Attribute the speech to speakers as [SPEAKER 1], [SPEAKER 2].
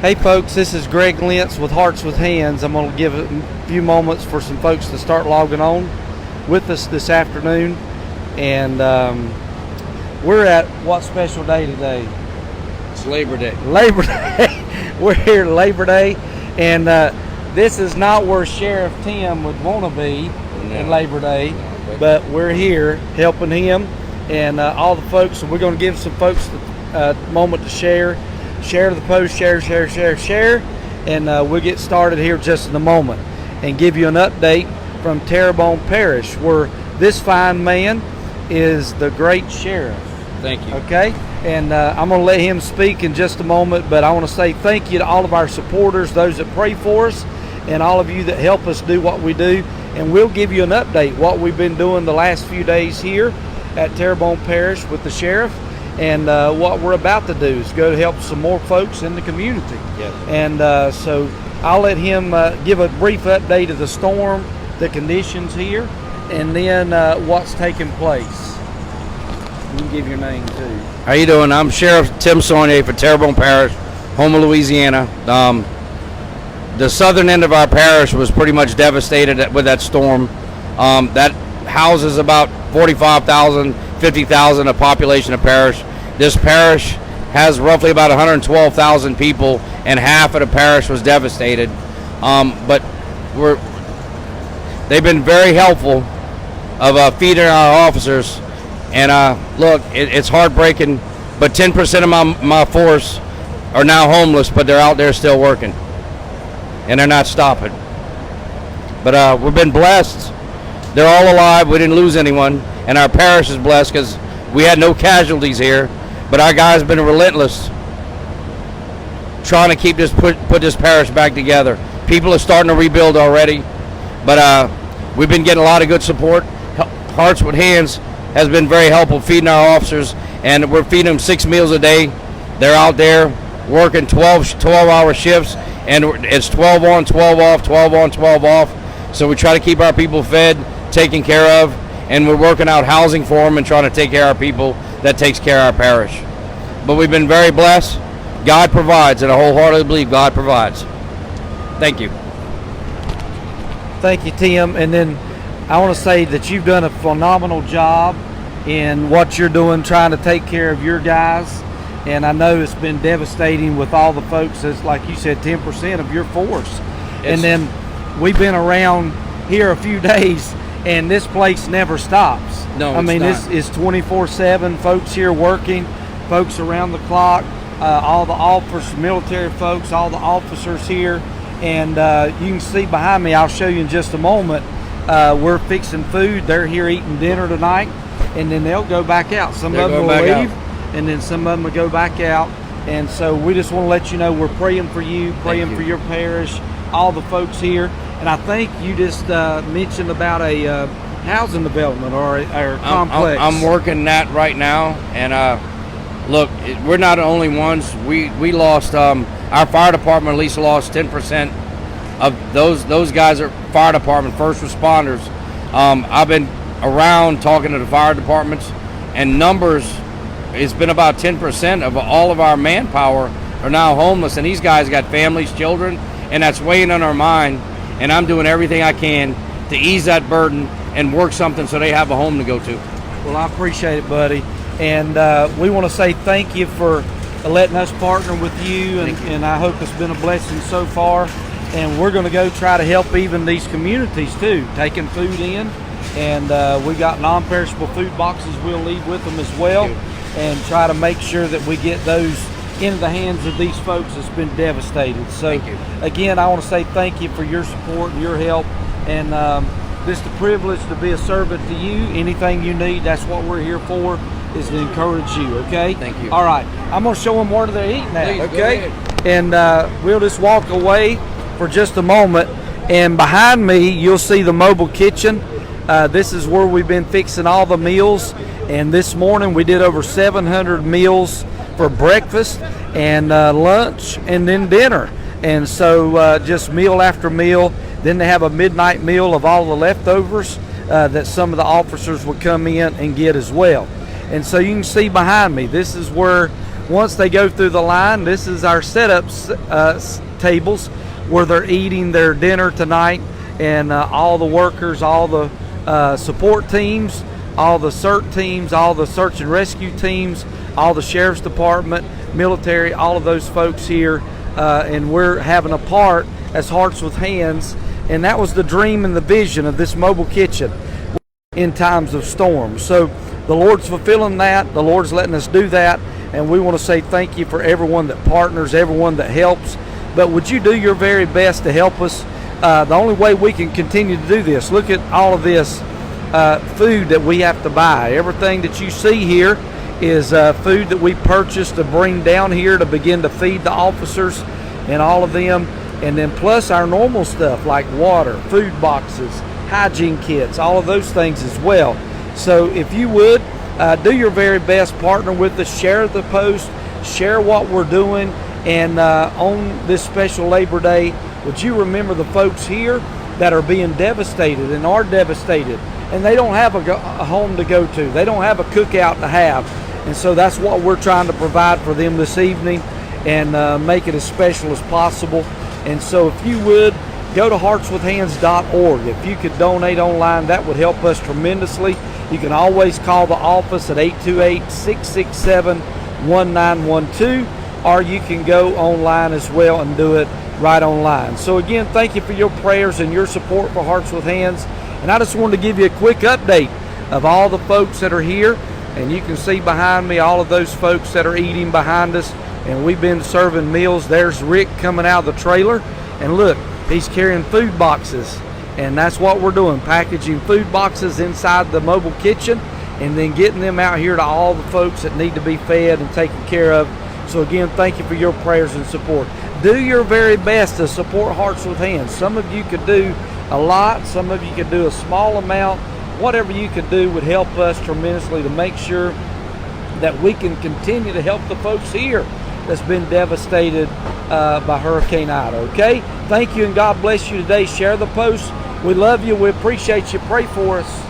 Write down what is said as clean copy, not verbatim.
[SPEAKER 1] Hey folks, this is Greg Lentz with Hearts with Hands. I'm going to give a few moments for some folks to start logging on with us this afternoon. And we're at what special day today?
[SPEAKER 2] It's Labor Day.
[SPEAKER 1] Labor Day. We're here Labor Day. And this is not where Sheriff Tim would want to be in Labor Day. But we're here helping him and all the folks. So we're going to give some folks a moment to share the post, share, and we'll get started here just in a moment and give you an update from Terrebonne Parish, where this fine man is the great sheriff.
[SPEAKER 2] Thank you.
[SPEAKER 1] Okay, and I'm going to let him speak in just a moment, but I want to say thank you to all of our supporters, those that pray for us, and all of you that help us do what we do, and we'll give you an update what we've been doing the last few days here at Terrebonne Parish with the sheriff. And what we're about to do is go to help some more folks in the community.
[SPEAKER 2] Yes.
[SPEAKER 1] And so I'll let him give a brief update of the storm, the conditions here, and then what's taking place. You can give your name too.
[SPEAKER 2] How you doing? I'm Sheriff Tim Saunier for Terrebonne Parish, Houma, Louisiana. The southern end of our parish was pretty much devastated with that storm. That houses about 45,000, 50,000 of population of parish. This parish has roughly about 112,000 people, and half of the parish was devastated. But they've been very helpful of feeding our officers. And look, it's heartbreaking, but 10% of my force are now homeless, but they're out there still working, and they're not stopping. But we've been blessed. They're all alive. We didn't lose anyone. And our parish is blessed because we had no casualties here. But our guys have been relentless trying to keep put this parish back together. People are starting to rebuild already. But we've been getting a lot of good support. Hearts with Hands has been very helpful feeding our officers. And we're feeding them 6 meals a day. They're out there working 12-hour shifts. And it's 12 on, 12 off, 12 on, 12 off. So we try to keep our people fed, taken care of, and we're working out housing for them and trying to take care of our people that takes care of our parish. But we've been very blessed. God provides, and I wholeheartedly believe God provides. Thank you.
[SPEAKER 1] Thank you, Tim. And then I want to say that you've done a phenomenal job in what you're doing, trying to take care of your guys. And I know it's been devastating with all the folks, as like you said, 10% of your force. And then we've been around here a few days, and this place never stops.
[SPEAKER 2] No,
[SPEAKER 1] I mean,
[SPEAKER 2] it's
[SPEAKER 1] this is 24/7. Folks here working, folks around the clock, all the officers, military folks, all the officers here. And you can see behind me, I'll show you in just a moment, we're fixing food. They're here eating dinner tonight, and then they'll go back out. Some of them will leave, and then some of them will go back out. And so we just want to let you know we're praying for you, praying for your parish, all the folks here. And I think you just mentioned about a housing development or a complex.
[SPEAKER 2] I'm working that right now. And look, we're not the only ones. We lost, our fire department at least lost 10% of those guys are fire department, first responders. I've been around talking to the fire departments, and numbers, it's been about 10% of all of our manpower are now homeless. And these guys got families, children, and that's weighing on our mind. And I'm doing everything I can to ease that burden and work something so they have a home to go to.
[SPEAKER 1] Well, I appreciate it, buddy. And we want to say thank you for letting us partner with you. And I hope it's been a blessing so far. And we're going to go try to help even these communities too, taking food in. And we got non-perishable food boxes we'll leave with them as well, and try to make sure that we get those into the hands of these folks that's been devastated. So again, I want to say thank you for your support and your help, and just a privilege to be a servant to you. Anything you need, that's what we're here for, is to encourage you. Okay,
[SPEAKER 2] thank you.
[SPEAKER 1] All right, I'm going to show them where they're eating at.
[SPEAKER 2] Please,
[SPEAKER 1] okay, and we'll just walk away for just a moment, and behind me you'll see the mobile kitchen. This is where we've been fixing all the meals, and this morning we did over 700 meals for breakfast and lunch and then dinner. And so just meal after meal. Then they have a midnight meal of all the leftovers that some of the officers would come in and get as well. And so you can see behind me, this is where once they go through the line, this is our setup tables where they're eating their dinner tonight, and all the workers, all the support teams, all the CERT teams, all the search and rescue teams, all the sheriff's department, military, all of those folks here, and we're having a part as Hearts with Hands. And that was the dream and the vision of this mobile kitchen in times of storms. So the Lord's fulfilling that. The Lord's letting us do that. And we want to say thank you for everyone that partners, everyone that helps. But would you do your very best to help us? The only way we can continue to do this, look at all of this food that we have to buy. Everything that you see here is food that we purchased to bring down here to begin to feed the officers and all of them. And then plus our normal stuff like water, food boxes, hygiene kits, all of those things as well. So if you would, do your very best, partner with us, share the post, share what we're doing, and on this special Labor Day, would you remember the folks here that are being devastated and are devastated, and they don't have a home to go to, they don't have a cookout to have, and so that's what we're trying to provide for them this evening and make it as special as possible. And so if you would, go to heartswithhands.org. If you could donate online, that would help us tremendously. You can always call the office at 828-667-1912, or you can go online as well and do it right online. So again, thank you for your prayers and your support for Hearts with Hands. And I just wanted to give you a quick update of all the folks that are here. And you can see behind me all of those folks that are eating behind us. And we've been serving meals. There's Rick coming out of the trailer. And look, he's carrying food boxes. And that's what we're doing, packaging food boxes inside the mobile kitchen and then getting them out here to all the folks that need to be fed and taken care of. So again, thank you for your prayers and support. Do your very best to support Hearts with Hands. Some of you could do a lot. Some of you could do a small amount. Whatever you could do would help us tremendously to make sure that we can continue to help the folks here that's been devastated by Hurricane Ida, okay? Thank you and God bless you today. Share the post. We love you. We appreciate you. Pray for us.